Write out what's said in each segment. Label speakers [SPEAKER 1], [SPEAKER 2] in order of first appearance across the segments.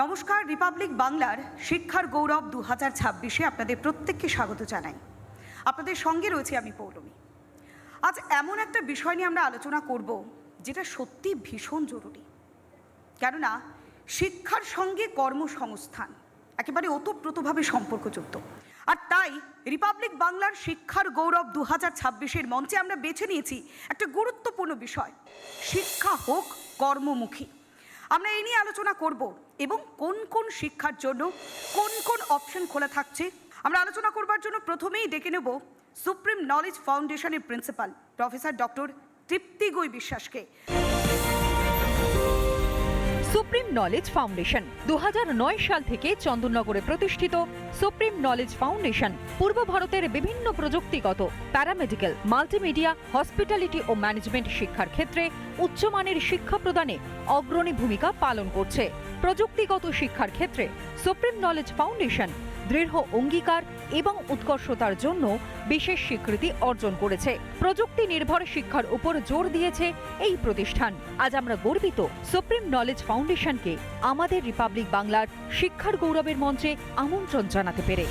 [SPEAKER 1] নমস্কার, রিপাবলিক বাংলার শিক্ষার গৌরব 2026-এ আপনাদের প্রত্যেককে স্বাগত জানাই। আপনাদের সঙ্গে রয়েছে আমি পৌলমী। আজ এমন একটা বিষয় নিয়ে আমরা আলোচনা করব যেটা সত্যি ভীষণ জরুরি, কেননা শিক্ষার সঙ্গে কর্মসংস্থান একেবারে ওতপ্রোতভাবে সম্পর্কযুক্ত। আর তাই রিপাবলিক বাংলার শিক্ষার গৌরব 2026-এর মঞ্চে আমরা বেছে নিয়েছি একটা গুরুত্বপূর্ণ বিষয়, শিক্ষা হোক কর্মমুখী। আমরা এই নিয়ে আলোচনা করব এবং কোন কোন শিক্ষার জন্য কোন কোন অপশন খোলা থাকছে আমরা আলোচনা করবার জন্য প্রথমেই ডেকে নেব সুপ্রিম নলেজ ফাউন্ডেশনের প্রিন্সিপাল প্রফেসর ডক্টর তৃপ্তি গই বিশ্বাসকে।
[SPEAKER 2] সুপ্রিম নলেজ ফাউন্ডেশন 2009 সাল থেকে চন্দননগরে প্রতিষ্ঠিত সুপ্রিম নলেজ ফাউন্ডেশন পূর্ব ভারতের বিভিন্ন প্রযুক্তিগত, প্যারামেডিক্যাল, মাল্টিমিডিয়া, হসপিটালিটি ও ম্যানেজমেন্ট শিক্ষার ক্ষেত্রে উচ্চমানের শিক্ষা প্রদানে অগ্রণী ভূমিকা পালন করছে। প্রযুক্তিগত শিক্ষার ক্ষেত্রে সুপ্রিম নলেজ ফাউন্ডেশন দৃঢ় অঙ্গীকার এবং উৎকর্ষতার জন্য বিশেষ স্বীকৃতি অর্জন করেছে। প্রযুক্তি নির্ভর শিক্ষার উপর জোর দিয়েছে এই প্রতিষ্ঠান। আজ আমরা গর্বিত সুপ্রিম নলেজ ফাউন্ডেশনকে আমাদের রিপাবলিক বাংলার শিক্ষার গৌরবের মঞ্চে আমন্ত্রণ জানাতে পেরে।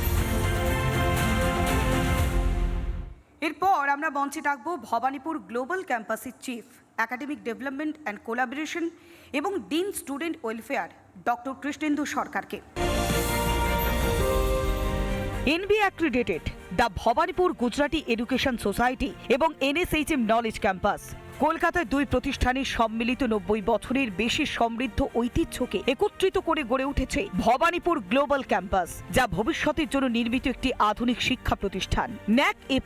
[SPEAKER 1] এরপর আমরা মঞ্চে ডাকবো ভবানীপুর গ্লোবাল ক্যাম্পাসের chief academic development and collaboration এবং dean student welfare doctor Krishnendu সরকারকে।
[SPEAKER 3] NB accredited the Bhowanipur Gujarati education society এবং এনএসএইচএম নলেজ ক্যাম্পাস কলকাতায় দুই প্রতিষ্ঠানের সম্মিলিত 90 বছরের বেশি সমৃদ্ধ ঐতিহ্যকে একত্রিত করে গড়ে উঠেছে ভবানীপুর গ্লোবাল ক্যাম্পাস, যা ভবিষ্যতের জন্য নির্মিত একটি আধুনিক শিক্ষা প্রতিষ্ঠান। ন্যাক A+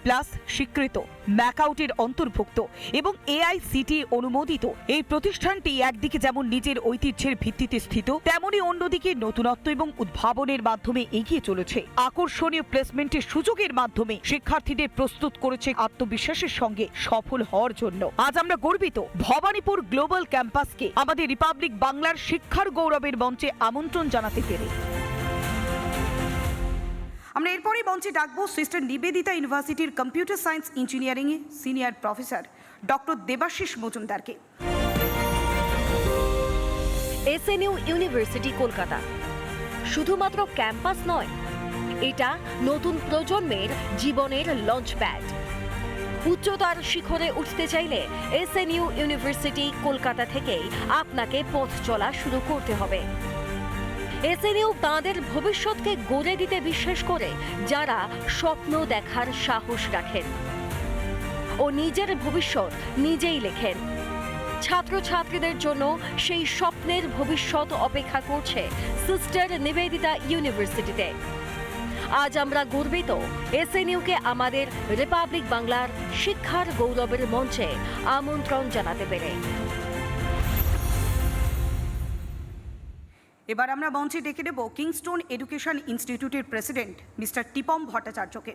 [SPEAKER 3] স্বীকৃত, ম্যাকআউটের অন্তর্ভুক্ত এবং AICTE অনুমোদিত এই প্রতিষ্ঠানটি একদিকে যেমন নিজের ঐতিহ্যের ভিত্তিতে স্থিত, তেমনি অন্যদিকে নতুনত্ব এবং উদ্ভাবনের মাধ্যমে এগিয়ে চলেছে। আকর্ষণীয় প্লেসমেন্টের সুযোগের মাধ্যমে শিক্ষার্থীদের প্রস্তুত করেছে আত্মবিশ্বাসের সঙ্গে সফল হওয়ার জন্য। আজ আমরা গর্বিত ভবানীপুর গ্লোবাল ক্যাম্পাসকে আমাদের রিপাবলিক বাংলার শিক্ষার গৌরবের মঞ্চে আমন্ত্রণ জানাতে পেরে।
[SPEAKER 1] আমরা এরপরই মঞ্চে ডাকবো সিস্টার নিবেদিতা ইউনিভার্সিটির কম্পিউটার সায়েন্স ইঞ্জিনিয়ারিং এ সিনিয়র প্রফেসর ডক্টর দেবাশিস মজুমদারকে।
[SPEAKER 4] এসএনইউ ইউনিভার্সিটি কলকাতা শুধুমাত্র ক্যাম্পাস নয়, এটা নতুন প্রজন্মের জীবনের লঞ্চপ্যাড। উচ্চতার শিখরে উঠতে চাইলে এসএনইউ ইউনিভার্সিটি কলকাতা থেকেই আপনাকে পথ চলা শুরু করতে হবে। এসএনইউ তাঁদের ভবিষ্যৎকে গড়ে দিতে বিশ্বাস করে, যারা স্বপ্ন দেখার সাহস রাখেন ও নিজের ভবিষ্যৎ নিজেই লেখেন। ছাত্রছাত্রীদের জন্য সেই স্বপ্নের ভবিষ্যৎ অপেক্ষা করছে সিস্টার নিবেদিতা ইউনিভার্সিটিতে। আজ আমরা গর্বিত এসএনইউকে আমাদের রিপাবলিক বাংলার শিক্ষার গৌরবের মঞ্চে আমন্ত্রণ জানাতে পেরে।
[SPEAKER 1] এবার আমরা মঞ্চে ডেকে নেব কিংস্টোন এডুকেশন ইনস্টিটিউটের প্রেসিডেন্ট মিস্টার টিপম ভট্টাচার্যকে।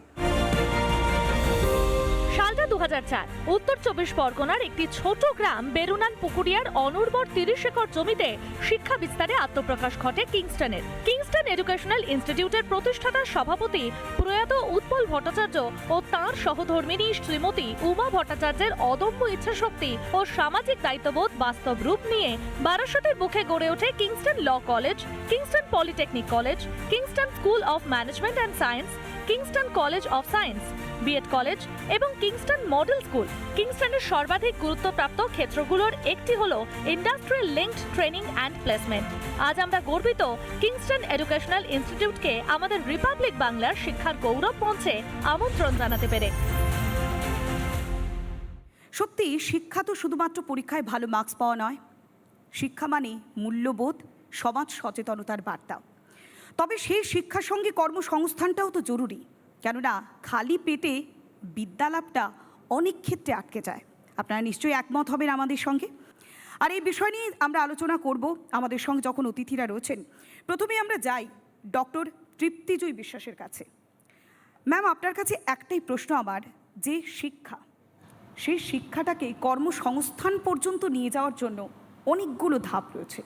[SPEAKER 5] সালটা 2004। উত্তর 24 পরগনার একটি ছোট গ্রাম বেরুনান পুকুরিয়ার অনুর্বর 30 একর জমিতে শিক্ষা বিস্তারে আত্মপ্রকাশ ঘটে কিংস্টনের। কিংস্টন এডুকেশনাল ইনস্টিটিউটের প্রতিষ্ঠাতা সভাপতি প্রয়াত উৎপল ভট্টাচার্য ও তাঁর সহধর্মিণী শ্রীমতী উমা ভট্টাচার্যের অদম্য ইচ্ছাশক্তি ও সামাজিক দায়িত্ববোধ বাস্তব রূপ নিয়ে বারাসতের বুকে গড়ে ওঠে Kingston law college, Kingston polytechnic college, Kingston school of management and science, Kingston college of science, B Ed college এবং কিংস্টন মডেল স্কুল। কিংস্টনের সর্বাধিক গুরুত্বপ্রাপ্ত ক্ষেত্রগুলোর একটি হলো industrial linked training and placement. আজ আমরা গর্বিত কিংস্টন এডুকেশনাল ইনস্টিটিউটকে আমাদের রিপাবলিক বাংলার শিক্ষার গৌরব মঞ্চে আমন্ত্রণ জানাতে পেরে।
[SPEAKER 1] সত্যি শিক্ষা তো শুধুমাত্র পরীক্ষায় ভালো মার্কস পাওয়া নয়, শিক্ষা মানে মূল্যবোধ, সমাজ সচেতনতার বার্তা। তবে সেই শিক্ষার সঙ্গে কর্মসংস্থানটাও তো জরুরি, কেননা খালি পেটে বিদ্যালাভটা অনেক ক্ষেত্রে আটকে যায়। আপনারা নিশ্চয়ই একমত হবেন আমাদের সঙ্গে। আর এই বিষয় নিয়ে আমরা আলোচনা করব আমাদের সঙ্গে যখন অতিথিরা রয়েছেন। প্রথমেই আমরা যাই ডক্টর তৃপ্তিজয়ী বিশ্বাসের কাছে। ম্যাম, আপনার কাছে একটাই প্রশ্ন আমার, যে শিক্ষা, সেই শিক্ষাটাকে কর্মসংস্থান পর্যন্ত নিয়ে যাওয়ার জন্য অনেকগুলো ধাপ রয়েছে,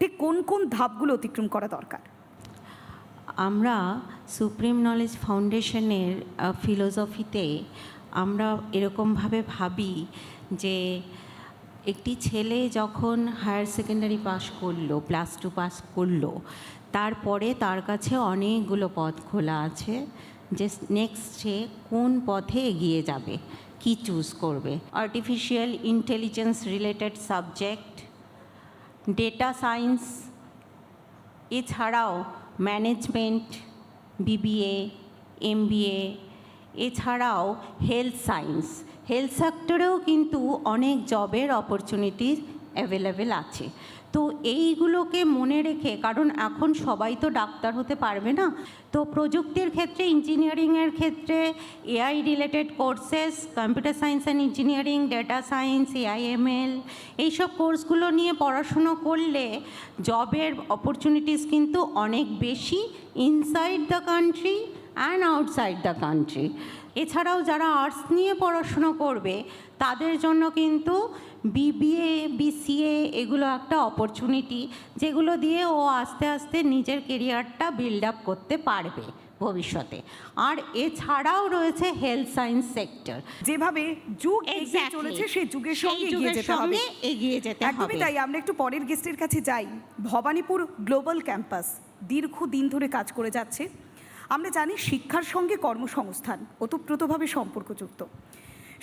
[SPEAKER 1] ঠিক কোন কোন ধাপগুলো অতিক্রম করা দরকার?
[SPEAKER 6] আমরা সুপ্রিম নলেজ ফাউন্ডেশনের ফিলোসফিতে আমরা এরকমভাবে ভাবি যে একটি ছেলে যখন হায়ার সেকেন্ডারি পাস করলো, +2 পাস করলো, তারপরে তার কাছে অনেকগুলো পথ খোলা আছে যে নেক্সট সে কোন পথে এগিয়ে যাবে, কি চুজ করবে। Artificial intelligence related subject, data science, এছাড়াও ম্যানেজমেন্ট, বিবিএ, এমবিএ, এছাড়াও হেলথ সায়েন্স। হেলথ সেক্টরেও কিন্তু অনেক জবের অপরচুনিটিস অ্যাভেলেবেল আছে। তো এইগুলোকে মনে রেখে, কারণ এখন সবাই তো ডাক্তার হতে পারবে না, তো প্রযুক্তির ক্ষেত্রে, ইঞ্জিনিয়ারিংয়ের ক্ষেত্রে AI related courses, computer science and engineering, data science, AIML, এইসব কোর্সগুলো নিয়ে পড়াশুনো করলে জবের অপরচুনিটিস কিন্তু অনেক বেশি inside the country and outside the country. এছাড়াও যারা আর্টস নিয়ে পড়াশুনো করবে তাদের জন্য কিন্তু বিবিএ, বিসিএ এগুলো একটা অপরচুনিটি, যেগুলো দিয়ে ও আস্তে আস্তে নিজের কেরিয়ারটা বিল্ড আপ করতে পারবে ভবিষ্যতে। আর এছাড়াও রয়েছে হেলথ সায়েন্স সেক্টর।
[SPEAKER 1] যেভাবে যুগ এগিয়ে চলেছে সেই যুগের সঙ্গে এগিয়ে যেতে হবে,
[SPEAKER 6] এগিয়ে যেতে
[SPEAKER 1] একদমই
[SPEAKER 6] হবে।
[SPEAKER 1] তাই। আমরা একটু পরের গেস্টের কাছে যাই। ভবানীপুর গ্লোবাল ক্যাম্পাস দীর্ঘদিন ধরে কাজ করে যাচ্ছে। আমরা জানি শিক্ষার সঙ্গে কর্মসংস্থান ওতপ্রোতভাবে সম্পর্কযুক্ত।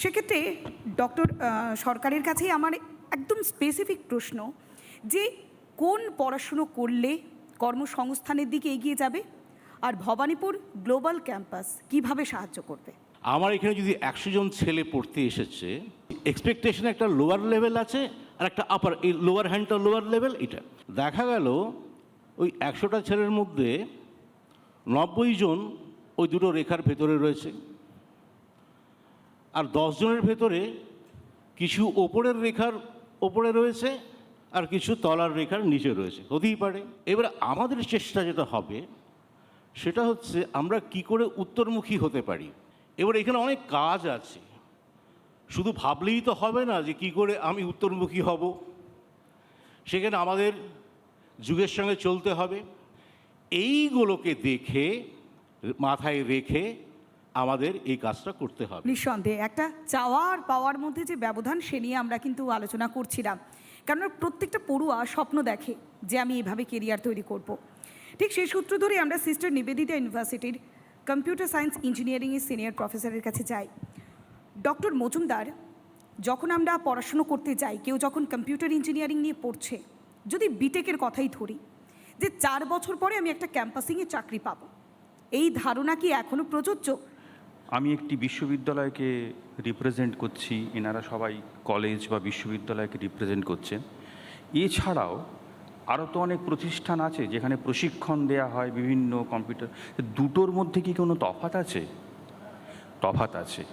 [SPEAKER 1] সেক্ষেত্রে ডক্টর সরকারের কাছেই আমার একদম স্পেসিফিক প্রশ্ন, যে কোন পড়াশুনো করলে কর্মসংস্থানের দিকে এগিয়ে যাবে, আর ভবানীপুর গ্লোবাল ক্যাম্পাস কিভাবে সাহায্য করবে?
[SPEAKER 7] আমার এখানে যদি 100 জন ছেলে পড়তে এসেছে, এক্সপেকটেশন একটা লোয়ার লেভেল আছে আর একটা আপার, এই লোয়ার হ্যান্ডটা লোয়ার লেভেল। এটা দেখা গেল ওই 100টা ছেলের মধ্যে 90 জন ওই দুটো রেখার ভেতরে রয়েছে, আর 10 জনের ভেতরে কিছু ওপরের রেখার ওপরে রয়েছে আর কিছু তলার রেখার নিচে রয়েছে, হতেই পারে। এবার আমাদের চেষ্টা যেটা হবে সেটা হচ্ছে আমরা কি করে উত্তরমুখী হতে পারি। এবার এখানে অনেক কাজ আছে, শুধু ভাবলেই তো হবে না যে কি করে আমি উত্তরমুখী হব। সেখানে আমাদের যুগের সঙ্গে চলতে হবে। এইগুলোকে দেখে মাথায় রেখে আমাদের এই কাজটা করতে হবে।
[SPEAKER 1] নিঃসন্দেহে একটা চাওয়ার পাওয়ার মধ্যে যে ব্যবধান, সে নিয়ে আমরা কিন্তু আলোচনা করছিলাম। কারণ প্রত্যেকটা পড়ুয়া স্বপ্ন দেখে যে আমি এভাবে কেরিয়ার তৈরি করব। ঠিক সেই সূত্র ধরে আমরা সিস্টার নিবেদিতা ইউনিভার্সিটির কম্পিউটার সায়েন্স ইঞ্জিনিয়ারিংয়ের সিনিয়র প্রফেসরের কাছে যাই। ডক্টর মজুমদার, যখন আমরা পড়াশুনো করতে যাই, কেউ যখন কম্পিউটার ইঞ্জিনিয়ারিং নিয়ে পড়ছে, যদি বিটেকের কথাই ধরি, যে 4 বছর পরে আমি একটা ক্যাম্পাসিংয়ে চাকরি পাবো, এই ধারণা কি এখনও প্রযোজ্য?
[SPEAKER 8] আমি একটি বিশ্ববিদ্যালয়কে রিপ্রেজেন্ট করছি, এনারা সবাই কলেজ বা বিশ্ববিদ্যালয়কে রিপ্রেজেন্ট করছেন। এছাড়াও আরও তো অনেক প্রতিষ্ঠান আছে যেখানে প্রশিক্ষণ দেয়া হয় বিভিন্ন কম্পিউটার। দুটোর মধ্যে কি কোনো তফাৎ আছে? তফাৎ আছে।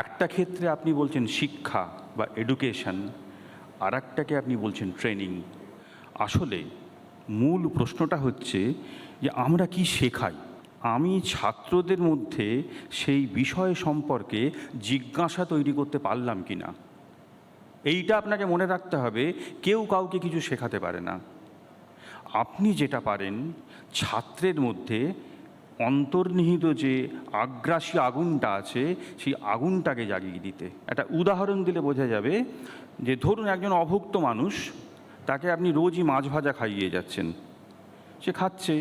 [SPEAKER 8] একটা ক্ষেত্রে আপনি বলছেন শিক্ষা বা এডুকেশন, আর একটাকে আপনি বলছেন ট্রেনিং। আসলে মূল প্রশ্নটা হচ্ছে যে আমরা কি শেখাই। আমি ছাত্রদের মধ্যে সেই বিষয় সম্পর্কে জিজ্ঞাসা তৈরি করতে পারলাম কি না, এইটা আপনাকে মনে রাখতে হবে। কেউ কাউকে কিছু শেখাতে পারে না। আপনি যেটা পারেন ছাত্রের মধ্যে অন্তর্নিহিত যে আগ্রাসী আগুনটা আছে সেই আগুনটাকে জাগিয়ে দিতে। একটা উদাহরণ দিলে বোঝা যাবে যে ধরুন একজন অভুক্ত মানুষ, তাকে আপনি রোজই মাছ ভাজা খাইয়ে যাচ্ছেন, সে খাচ্ছে,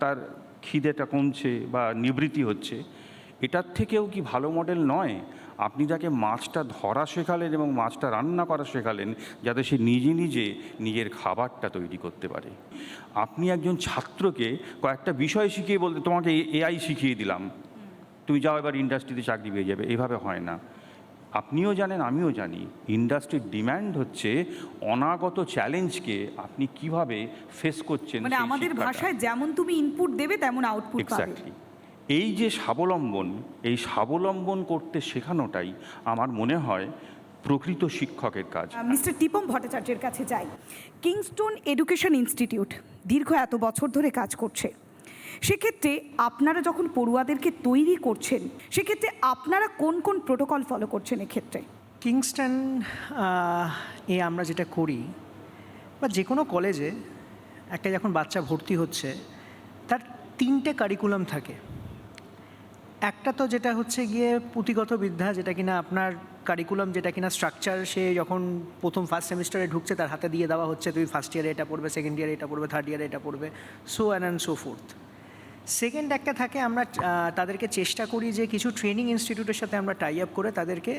[SPEAKER 8] তার খিদেটা কমছে বা নিবৃত্তি হচ্ছে। এটার থেকেও কি ভালো মডেল নয় আপনি যাকে মাছটা ধরা শেখালেন এবং মাছটা রান্না করা শেখালেন, যাতে সে নিজে নিজে নিজের খাবারটা তৈরি করতে পারে। আপনি একজন ছাত্রকে কয়েকটা বিষয় শিখিয়ে বলতে, তোমাকে এআই শিখিয়ে দিলাম, তুমি যাও এবার ইন্ডাস্ট্রিতে চাকরি পেয়ে যাবে, এইভাবে হয় না। আপনিও জানেন, আমিও জানি, ইন্ডাস্ট্রির ডিম্যান্ড হচ্ছে অনাগত চ্যালেঞ্জকে আপনি কিভাবে ফেস করছেন।
[SPEAKER 1] মানে আমাদের ভাষায় যেমন তুমি ইনপুট দেবে তেমন আউটপুট পাবে।
[SPEAKER 8] এক্স্যাক্টলি। এই যে স্বাবলম্বন, এই স্বাবলম্বন করতে শেখানোটাই আমার মনে হয় প্রকৃত শিক্ষকের কাজ।
[SPEAKER 1] মিস্টার টিপম ভট্টাচার্যের কাছে যাই। কিংস্টোন এডুকেশন ইনস্টিটিউট দীর্ঘ এত বছর ধরে কাজ করছে। সেক্ষেত্রে আপনারা যখন পড়ুয়াদেরকে তৈরি করছেন, সেক্ষেত্রে আপনারা কোন কোন প্রোটোকল ফলো করছেন এক্ষেত্রে?
[SPEAKER 9] কিংস্টন এ আমরা যেটা করি, বা যে কোনো কলেজে একটা যখন বাচ্চা ভর্তি হচ্ছে, তার 3টে কারিকুলাম থাকে। একটা তো যেটা হচ্ছে গিয়ে পুঁথিগত বিদ্যা, যেটা কিনা আপনার কারিকুলাম, যেটা কিনা স্ট্রাকচার, সে যখন প্রথম ফার্স্ট সেমিস্টারে ঢুকছে তার হাতে দিয়ে দেওয়া হচ্ছে, তুমি ফার্স্ট ইয়ারে এটা পড়বে, সেকেন্ড ইয়ারে এটা পড়বে, থার্ড ইয়ারে এটা পড়বে, so and so fourth. Second একটা থাকে, আমরা তাদেরকে চেষ্টা করি যে কিছু ট্রেনিং ইনস্টিটিউটের সাথে আমরা টাই আপ করে তাদেরকে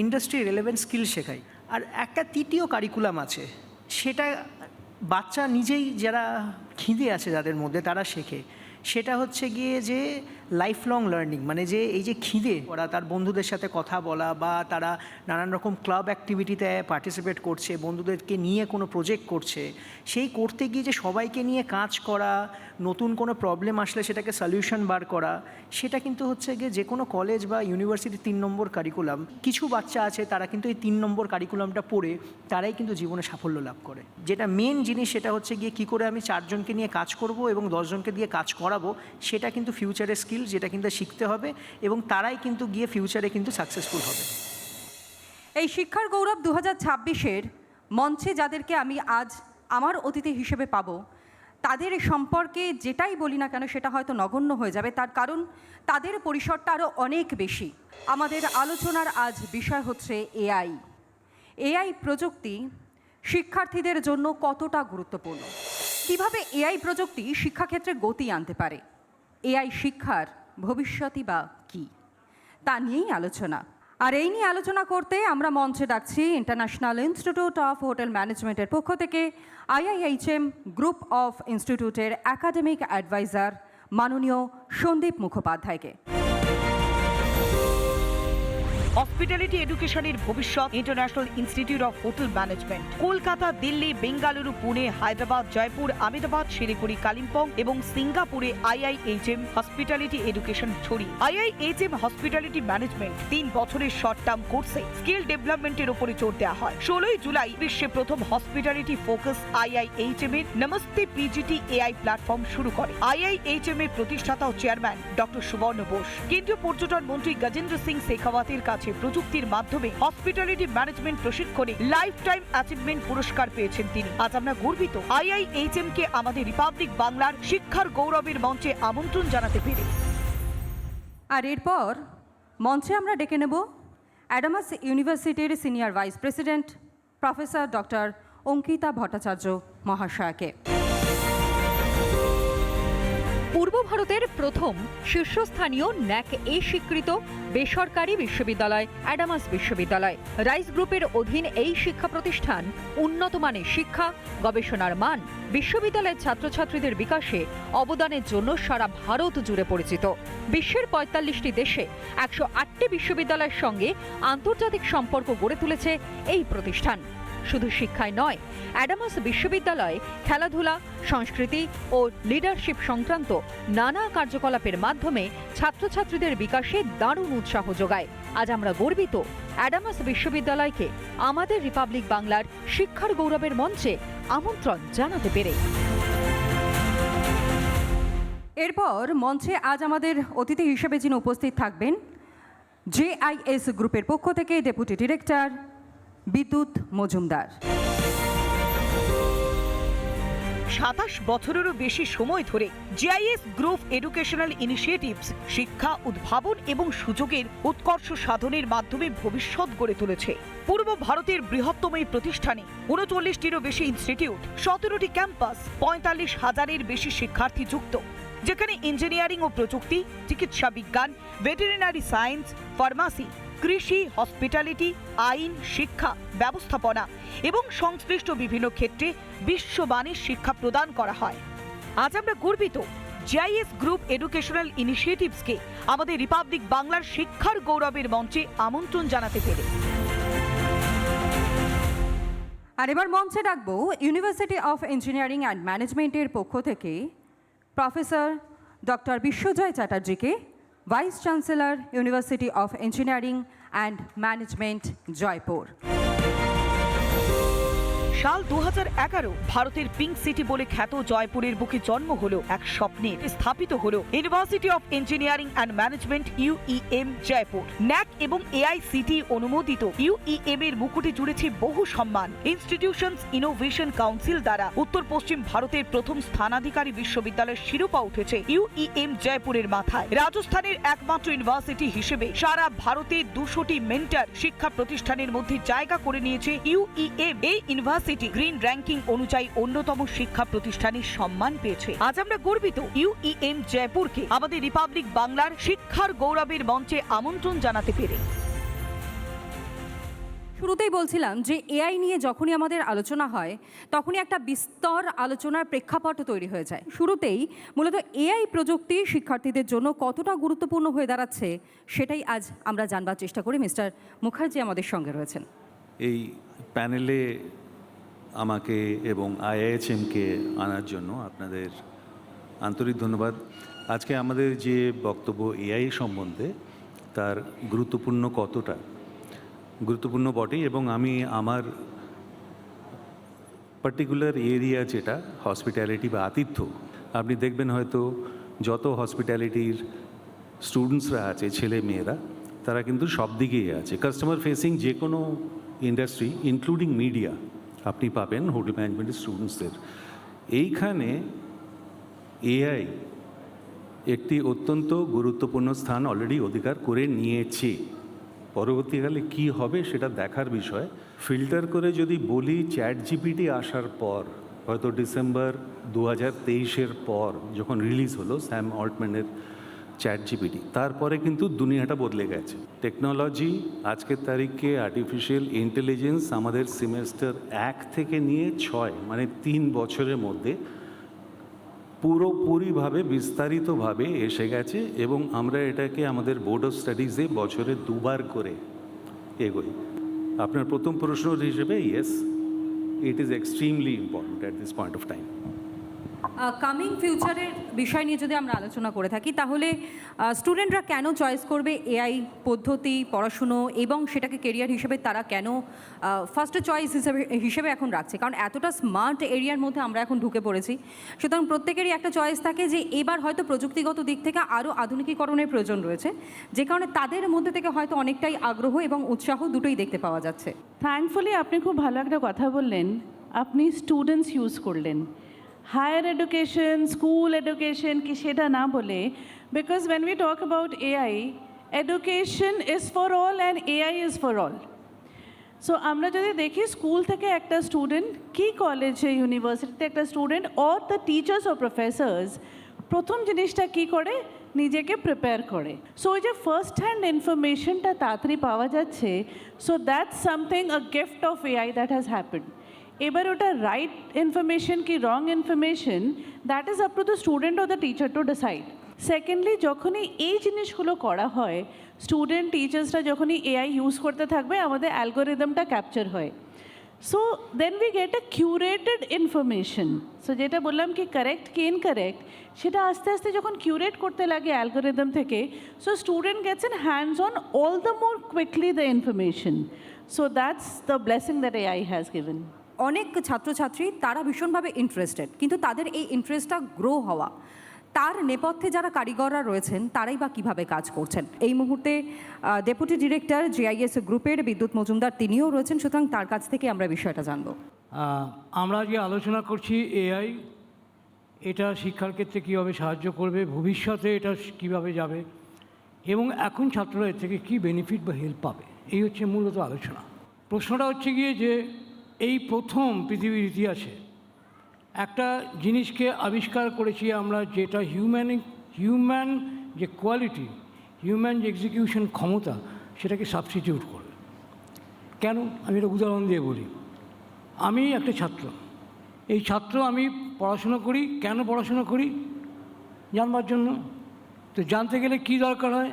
[SPEAKER 9] ইন্ডাস্ট্রি রেলেভেন্ট স্কিল শেখাই। আর একটা তৃতীয় কারিকুলাম আছে, সেটা বাচ্চা নিজেই, যারা খিদে আছে যাদের মধ্যে, তারা শেখে। সেটা হচ্ছে গিয়ে যে লাইফ লং লার্নিং, মানে যে এই যে খিদে ওরা তার বন্ধুদের সাথে কথা বলা, বা তারা নানান রকম ক্লাব অ্যাক্টিভিটিতে পার্টিসিপেট করছে, বন্ধুদেরকে নিয়ে কোনো প্রজেক্ট করছে, সেই করতে গিয়ে যে সবাইকে নিয়ে কাজ করা, নতুন কোনো প্রবলেম আসলে সেটাকে সলিউশন বার করা, সেটা কিন্তু হচ্ছে গিয়ে যে কোনো কলেজ বা ইউনিভার্সিটি 3 নম্বর কারিকুলাম। কিছু বাচ্চা আছে তারা কিন্তু এই 3 নম্বর কারিকুলামটা পড়ে তারাই কিন্তু জীবনে সাফল্য লাভ করে। যেটা মেন জিনিস সেটা হচ্ছে গিয়ে কী করে আমি 4 জনকে নিয়ে কাজ করব এবং 10 জনকে দিয়ে কাজ করাবো, সেটা কিন্তু ফিউচারের স্কিল, যেটা কিন্তু শিখতে হবে, এবং তারাই কিন্তু গিয়ে ফিউচারে কিন্তু সাকসেসফুল হবে।
[SPEAKER 2] এই শিক্ষার গৌরব 2026-এর মঞ্চে যাদেরকে আমি আজ আমার অতিথি হিসেবে পাবো, তাদের সম্পর্কে যেটাই বলি না কেন সেটা হয়তো নগণ্য হয়ে যাবে, তার কারণ তাদের পরিসরটা আরও অনেক বেশি। আমাদের আলোচনার আজ বিষয় হচ্ছে এআই প্রযুক্তি শিক্ষার্থীদের জন্য কতটা গুরুত্বপূর্ণ, কিভাবে এআই প্রযুক্তি শিক্ষাক্ষেত্রে গতি আনতে পারে, এআই শিক্ষার ভবিষ্যৎই বা কী, তা নিয়েই আলোচনা। আর এই নিয়ে আলোচনা করতে আমরা মঞ্চে ডাকছি ইন্টারন্যাশনাল ইনস্টিটিউট অফ হোটেল ম্যানেজমেন্টের পক্ষ থেকে IIHM গ্রুপ অফ ইনস্টিটিউটের একাডেমিক অ্যাডভাইজার মাননীয় সন্দীপ মুখোপাধ্যায়কে।
[SPEAKER 3] হসপিটালিটি এডুকেশনের ভবিষ্যৎ international institute of hotel management Kolkata, Delhi, Bengaluru, Pune, Hyderabad, Jaipur, Ahmedabad, Siliguri, Kalimpong এবং সিঙ্গাপুরে IIHM হসপিটালিটি এডুকেশন ছড়িয়ে। IIHM হসপিটালিটি ম্যানেজমেন্ট 3 বছরের শর্ট টার্ম কোর্সে স্কিল ডেভেলপমেন্টের উপরে জোর দেওয়া হয়। 16 জুলাই বিশ্বে প্রথম হসপিটালিটি ফোকাস IIHM এর নমস্তে PGT AI প্ল্যাটফর্ম শুরু করে। IIHM এর প্রতিষ্ঠাতা ও চেয়ারম্যান ডক্টর সুবর্ণ বোস, কেন্দ্রীয় পর্যটন মন্ত্রী গজেন্দ্র সিং শেখাওয়াতের কাছে প্রযুক্তির মাধ্যমে হসপিটালিটি ম্যানেজমেন্ট প্রশিক্ষণে লাইফ টাইম অ্যাচিভমেন্ট পুরস্কার পেয়েছেন তিনি। আজ আমরা গর্বিত IIHM কে আমাদের রিপাবলিক বাংলার শিক্ষার গৌরবের মঞ্চে আমন্ত্রণ জানাতে পেরে।
[SPEAKER 2] আর এরপর মঞ্চে আমরা ডেকে নেব অ্যাডামাস ইউনিভার্সিটির senior vice president professor doctor Ankita Bhattacharya মহাশয়কে। পূর্ব ভারতের প্রথম শীর্ষস্থানীয় ন্যাক এ স্বীকৃত বেসরকারি বিশ্ববিদ্যালয় অ্যাডামাস বিশ্ববিদ্যালয় রাইস গ্রুপের অধীন এই শিক্ষা প্রতিষ্ঠান উন্নত মানের শিক্ষা, গবেষণার মান, বিশ্ববিদ্যালয়ের ছাত্রছাত্রীদের বিকাশে অবদানের জন্য সারা ভারত জুড়ে পরিচিত। বিশ্বের ৪৫টি দেশে ১০৮টি বিশ্ববিদ্যালয়ের সঙ্গে আন্তর্জাতিক সম্পর্ক গড়ে তুলেছে এই প্রতিষ্ঠান। শুধু শিক্ষায় নয়, অ্যাডামাস বিশ্ববিদ্যালয় খেলাধুলা, সংস্কৃতি ও লিডারশিপ সংক্রান্ত নানা কার্যকলাপের মাধ্যমে ছাত্রছাত্রীদের বিকাশে দারুণ উৎসাহ যোগায়। আজ আমরা গর্বিত অ্যাডামাস বিশ্ববিদ্যালয়কে আমাদের রিপাবলিক বাংলার শিক্ষার গৌরবের মঞ্চে আমন্ত্রণ জানাতে পেরে। এরপর মঞ্চে আজ আমাদের অতিথি হিসেবে যিনি উপস্থিত থাকবেন, JIS গ্রুপের পক্ষ থেকে ডেপুটি ডিরেক্টর বিদ্যুৎ মজুমদার।
[SPEAKER 3] 27 বছরেরও বেশি সময় ধরে JIS গ্রুপ এডুকেশনাল ইনিশিয়েটিভস শিক্ষা, উদ্ভাবন এবং সুযোগের উৎকর্ষ সাধনের মাধ্যমে ভবিষ্যৎ গড়ে তুলেছে। পূর্ব ভারতের বৃহত্তম এই প্রতিষ্ঠানে 39টিরও বেশি ইনস্টিটিউট, 17টি ক্যাম্পাস, 45,000-এর বেশি শিক্ষার্থী যুক্ত, যেখানে ইঞ্জিনিয়ারিং ও প্রযুক্তি, চিকিৎসা বিজ্ঞান, ভেটেরিনারি সায়েন্স, ফার্মাসি, কৃষি, হসপিটালিটি, আইন, শিক্ষা, ব্যবস্থাপনা এবং সংশ্লিষ্ট বিভিন্ন ক্ষেত্রে বিশ্বমানের শিক্ষা প্রদান করা হয়। আজ আমরা গর্বিত JIS গ্রুপ এডুকেশনাল ইনিশিয়েটিভসকে আমাদের রিপাবলিক বাংলার শিক্ষার গৌরবের মঞ্চে আমন্ত্রণ জানাতে পেরে।
[SPEAKER 2] আর এবার মঞ্চে ডাকবো ইউনিভার্সিটি অফ ইঞ্জিনিয়ারিং অ্যান্ড ম্যানেজমেন্টের পক্ষ থেকে প্রফেসর ডক্টর বিশ্বজয় চ্যাটার্জিকে, vice chancellor university of engineering and management Jaipur.
[SPEAKER 3] সাল 2011 ভারতের পিঙ্ক সিটি বলে খ্যাত জয়পুরের বুকে জন্ম হলো এক স্বপ্নে, স্থাপিত হলো university of engineering and management UEM Jaipur. NAAC এবং এআইসিটি অনুমোদিত ইউইএম এর মুকুটে জুড়েছে বহু সম্মান। ইনস্টিটিউশনস ইনোভেশন কাউন্সিল দ্বারা উত্তর পশ্চিম ভারতের প্রথম স্থানাধিকারী বিশ্ববিদ্যালয়ের শিরোপা উঠেছে ইউইএম জয়পুরের মাথায়। রাজস্থানের একমাত্র ইউনিভার্সিটি হিসেবে সারা ভারতে 200টি মেন্টর শিক্ষা প্রতিষ্ঠানের মধ্যে জায়গা করে নিয়েছে ইউইএম। এই ইউনিভার্সিটি গ্রিন র্যাঙ্কিং অনুযায়ী অন্যতম শিক্ষা প্রতিষ্ঠানের সম্মান পেয়েছে। আজ আমরা গর্বিত ইউইএম জয়পুরকে আমাদের রিপাবলিক বাংলার শিক্ষার গৌরবের মঞ্চে আমন্ত্রণ জানাতে পেরে।
[SPEAKER 2] শুরুতেই বলছিলাম যে এআই নিয়ে যখনই আমাদের আলোচনা হয় তখনই একটা বিস্তর আলোচনার প্রেক্ষাপট তৈরি হয়ে যায়। শুরুতেই মূলত এআই প্রযুক্তি শিক্ষার্থীদের জন্য কতটা গুরুত্বপূর্ণ হয়ে দাঁড়াচ্ছে সেটাই আজ আমরা জানবার চেষ্টা করি। মিস্টার মুখার্জি আমাদের সঙ্গে রয়েছেন।
[SPEAKER 10] এই প্যানেলে আমাকে এবং আইআইএচএমকে আনার জন্য আপনাদের আন্তরিক ধন্যবাদ। আজকে আমাদের যে বক্তব্য এআই সম্বন্ধে, তার গুরুত্বপূর্ণ কতটা গুরুত্বপূর্ণ বটেই, এবং আমি আমার পার্টিকুলার এরিয়া যেটা হসপিটালিটি বা আতিথ্য, আপনি দেখবেন হয়তো যত হসপিটালিটির স্টুডেন্টসরা আছে, ছেলে মেয়েরা, তারা কিন্তু সব দিকেই আছে। কাস্টমার ফেসিং যে কোনো ইন্ডাস্ট্রি ইনক্লুডিং মিডিয়া আপনি পাবেন হোটেল ম্যানেজমেন্টের স্টুডেন্টসদের। এইখানে এআই একটি অত্যন্ত গুরুত্বপূর্ণ স্থান অলরেডি অধিকার করে নিয়েছে। পরবর্তীকালে কি হবে সেটা দেখার বিষয়। ফিল্টার করে যদি বলি, চ্যাট জিপিটি আসার পর, হয়তো ডিসেম্বর 2023-এর পর যখন রিলিজ হলো স্যাম অল্টম্যানের চ্যাট জিপিটি, তারপরে কিন্তু দুনিয়াটা বদলে গেছে। টেকনোলজি আজকের তারিখে আর্টিফিশিয়াল ইন্টেলিজেন্স আমাদের সেমেস্টার 1 থেকে নিয়ে 6 মানে 3 বছরের মধ্যে পুরোপুরিভাবে বিস্তারিতভাবে এসে গেছে, এবং আমরা এটাকে আমাদের বোর্ড অফ স্টাডিজে বছরে 2 বার করে এগোই। আপনার প্রথম প্রশ্ন হিসেবে, yes, it is extremely important at this point of time.
[SPEAKER 2] Coming ফিউচারের বিষয় নিয়ে যদি আমরা আলোচনা করে থাকি, তাহলে স্টুডেন্টরা কেন চয়েস করবে এআই পদ্ধতি পড়াশুনো, এবং সেটাকে কেরিয়ার হিসেবে তারা কেন ফার্স্ট চয়েস হিসেবে এখন রাখছে? কারণ এতটা স্মার্ট এরিয়ার মধ্যে আমরা এখন ঢুকে পড়েছি, সুতরাং প্রত্যেকেরই একটা চয়েস থাকে যে এবার হয়তো প্রযুক্তিগত দিক থেকে আরও আধুনিকীকরণের প্রয়োজন রয়েছে, যে কারণে তাদের মধ্যে থেকে হয়তো অনেকটাই আগ্রহ এবং উৎসাহ দুটোই দেখতে পাওয়া যাচ্ছে।
[SPEAKER 11] থ্যাঙ্কফুলি আপনি খুব ভালো একটা কথা বললেন, আপনি স্টুডেন্টস ইউজ করলেন, হায়ার এডুকেশন, স্কুল এডুকেশন কি সেটা না বলে, because when we talk about AI, education is for all and AI is for all. So আমরা যদি দেখি স্কুল থেকে একটা স্টুডেন্ট কি কলেজে ইউনিভার্সিটিতে একটা স্টুডেন্ট অর দ্য টিচার্স ও প্রফেসার্স প্রথম জিনিসটা কি করে, নিজেকে প্রিপেয়ার করে। সো ওই যে ফার্স্ট হ্যান্ড ইনফরমেশনটা তাড়াতাড়ি পাওয়া যাচ্ছে, so that's something a gift of AI that has happened. এবার ওটা রাইট ইনফরমেশন কি wrong information, that is up to the student ও the teacher to decide. Secondly, যখনই এই জিনিসগুলো করা হয়, স্টুডেন্ট টিচার্সরা যখনই এআই ইউজ করতে থাকবে, আমাদের অ্যালগোরিদমটা ক্যাপচার হয়। So then we get a curated information. So যেটা বললাম কি কারেক্ট কি ইনকারেক্ট, সেটা আস্তে আস্তে যখন কিউরেট করতে লাগে অ্যালগোরিদম থেকে, so student gets an hands on all the more quickly the information. So that's the blessing that AI has given.
[SPEAKER 2] অনেক ছাত্রছাত্রী তারা ভীষণভাবে ইন্টারেস্টেড, কিন্তু তাদের এই ইন্টারেস্টটা গ্রো হওয়া, তার নেপথ্যে যারা কারিগররা রয়েছেন তারাই বা কীভাবে কাজ করছেন। এই মুহূর্তে ডেপুটি ডিরেক্টর জিআইএস গ্রুপের বিদ্যুৎ মজুমদার তিনিও রয়েছেন, সুতরাং তার কাছ থেকে আমরা বিষয়টা জানব।
[SPEAKER 12] আমরা যে আলোচনা করছি এআই, এটা শিক্ষার ক্ষেত্রে কীভাবে সাহায্য করবে, ভবিষ্যতে এটা কীভাবে যাবে, এবং এখন ছাত্ররা এর থেকে কী বেনিফিট বা হেল্প পাবে, এই হচ্ছে মূলত আলোচনা। প্রশ্নটা হচ্ছে গিয়ে যে এই প্রথম পৃথিবীর ইতিহাসে একটা জিনিসকে আবিষ্কার করেছি আমরা, যেটা হিউম্যান যে কোয়ালিটি, হিউম্যান যে এক্সিকিউশন ক্ষমতা, সেটাকে সাবস্টিটিউট করবে। কেন? আমি একটা উদাহরণ দিয়ে বলি। আমি একটা ছাত্র, এই ছাত্র আমি পড়াশোনা করি। কেন পড়াশোনা করি? জানবার জন্য। তো জানতে গেলে কি দরকার হয়?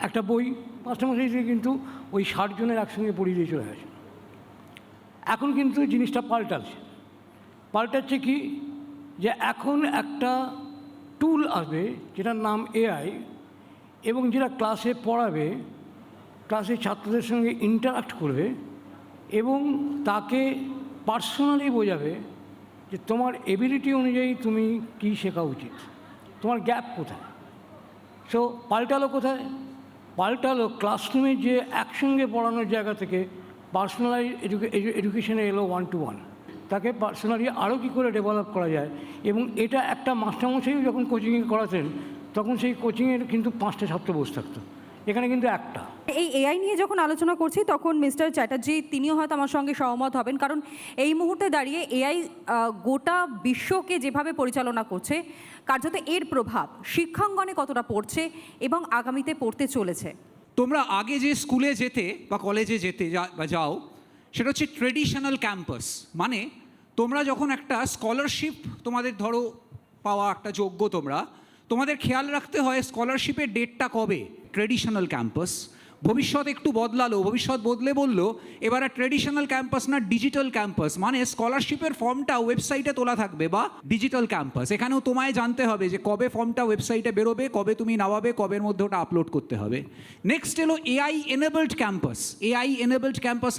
[SPEAKER 12] একটা বই। মাস্টারমশাই থেকে কিন্তু ওই 60 জনের একসঙ্গে পড়িয়ে দিয়ে চলে গেছে। এখন কিন্তু জিনিসটা পাল্টাচ্ছে কি, যে এখন একটা টুল আসবে যেটার নাম এআই, এবং যেটা ক্লাসে পড়াবে, ক্লাসে ছাত্রদের সঙ্গে ইন্টারাক্ট করবে, এবং তাকে পার্সোনালি বোঝাবে যে তোমার এবিলিটি অনুযায়ী তুমি কী শেখা উচিত, তোমার গ্যাপ কোথায়। সো পাল্টালো কোথায়? পাল্টালো ক্লাসরুমের যে একসঙ্গে পড়ানোর জায়গা থেকে পার্সোনালাইজ এডুকেশনে এলো 1-to-1। তাকে পার্সোনালি আরও কী করে ডেভেলপ করা যায়, এবং এটা একটা মাস্টারমশাইও যখন কোচিংয়ে করাতেন তখন সেই কোচিংয়ের কিন্তু 5টা ছাত্র বসে থাকতো, এখানে কিন্তু একটা।
[SPEAKER 2] এই এআই নিয়ে যখন আলোচনা করছি তখন মিস্টার চ্যাটার্জি তিনিও হয়তো আমার সঙ্গে সহমত হবেন, কারণ এই মুহূর্তে দাঁড়িয়ে এআই গোটা বিশ্বকে যেভাবে পরিচালনা করছে, কার্যত এর প্রভাব শিক্ষাঙ্গনে কতটা পড়ছে এবং আগামীতে পড়তে চলেছে।
[SPEAKER 13] তোমরা আগে যে স্কুলে যেতে বা কলেজে যেতে বা যাও, সেটা হচ্ছে ট্রেডিশনাল ক্যাম্পাস। মানে তোমরা যখন একটা স্কলারশিপ তোমাদের ধরো পাওয়া একটা যোগ্য, তোমাদের খেয়াল রাখতে হয় স্কলারশিপের ডেটটা কবে। Traditional campus. ভবিষ্যৎ একটু বদলালো, ভবিষ্যৎ বদলে বললো এবার আর ট্রেডিশনাল ক্যাম্পাস না, ডিজিটাল ক্যাম্পাস। মানে স্কলারশিপের ফর্মটা ওয়েবসাইটে তোলা থাকবে বা ডিজিটাল ক্যাম্পাস। এখানেও তোমায় জানতে হবে যে কবে ফর্মটা ওয়েবসাইটে বেরোবে, কবে তুমি নামাবে, কবের মধ্যে ওটা আপলোড করতে হবে। নেক্সট এলো AI enabled campus. AI enabled campus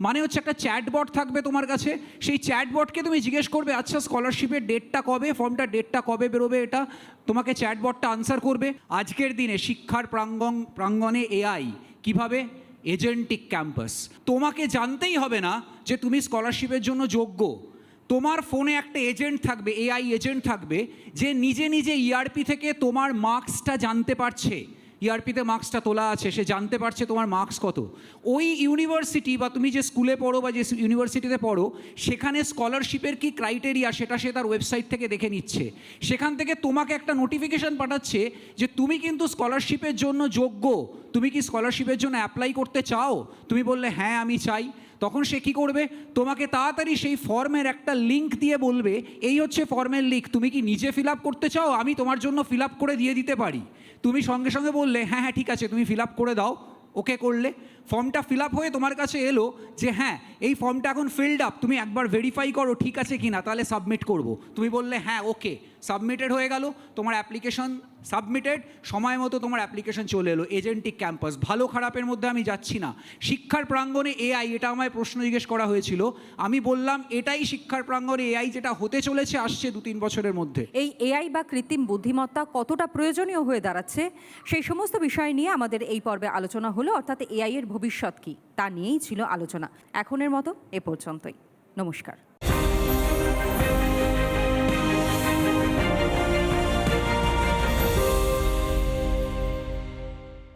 [SPEAKER 13] মানে হচ্ছে একটা চ্যাটবট থাকবে তোমার কাছে, সেই চ্যাটবটকে তুমি জিজ্ঞেস করবে আচ্ছা স্কলারশিপের ডেটটা কবে, ফর্মটার ডেটটা কবে বেরোবে, এটা তোমাকে চ্যাটবটটা আনসার করবে। আজকের দিনে শিক্ষার প্রাঙ্গণে এআই কিভাবে? Agentic campus. তোমাকে জানতেই হবে না যে তুমি স্কলারশিপের জন্য যোগ্য। তোমার ফোনে একটা এজেন্ট থাকবে, এআই এজেন্ট থাকবে, যে নিজে নিজে ইআরপি থেকে তোমার মার্কসটা জানতে পারছে। ইআরপিতে মার্কসটা তোলা আছে, সে জানতে পারছে তোমার মার্কস কত। ওই ইউনিভার্সিটি বা তুমি যে স্কুলে পড়ো বা যে ইউনিভার্সিটিতে পড়ো, সেখানে স্কলারশিপের কি ক্রাইটেরিয়া সেটা সে তার ওয়েবসাইট থেকে দেখে নিচ্ছে। সেখান থেকে তোমাকে একটা নোটিফিকেশান পাঠাচ্ছে যে তুমি কিন্তু স্কলারশিপের জন্য যোগ্য, তুমি কি স্কলারশিপের জন্য অ্যাপ্লাই করতে চাও। তুমি বললে হ্যাঁ আমি চাই, তখন সে কী করবে? তোমাকে তাড়াতাড়ি সেই ফর্মের একটা লিঙ্ক দিয়ে বলবে এই হচ্ছে ফর্মের লিঙ্ক, তুমি কি নিজে ফিল আপ করতে চাও, আমি তোমার জন্য ফিল আপ করে দিয়ে দিতে পারি। তুমি সঙ্গে সঙ্গে বললে হ্যাঁ হ্যাঁ ঠিক আছে, তুমি ফিল আপ করে দাও। ওকে করলে, ফর্মটা ফিল আপ হয়ে তোমার কাছে এলো যে হ্যাঁ এই ফর্মটা এখন ফিল্ড আপ, তুমি একবার ভেরিফাই করো ঠিক আছে কি না, তাহলে সাবমিট করব। তুমি বললে হ্যাঁ ওকে, সাবমিটেড হয়ে গেল, তোমার অ্যাপ্লিকেশন সাবমিটেড, সময় মতো তোমার অ্যাপ্লিকেশন চলে এলো। Agentic campus. ভালো খারাপের মধ্যে আমি যাচ্ছি না। শিক্ষার প্রাঙ্গণে এআই, এটা আমায় প্রশ্ন জিজ্ঞেস করা হয়েছিল, আমি বললাম এটাই শিক্ষার প্রাঙ্গণে এআই যেটা হতে চলেছে আসছে 2-3 বছরের মধ্যে।
[SPEAKER 2] এই এআই বা কৃত্রিম বুদ্ধিমত্তা কতটা প্রয়োজনীয় হয়ে দাঁড়াচ্ছে, সেই সমস্ত বিষয় নিয়ে আমাদের এই পর্বে আলোচনা হলো, অর্থাৎ এআই এর ভবিষ্যৎ কী তা নিয়েই ছিল আলোচনা। এখনের মতো এ পর্যন্তই। নমস্কার।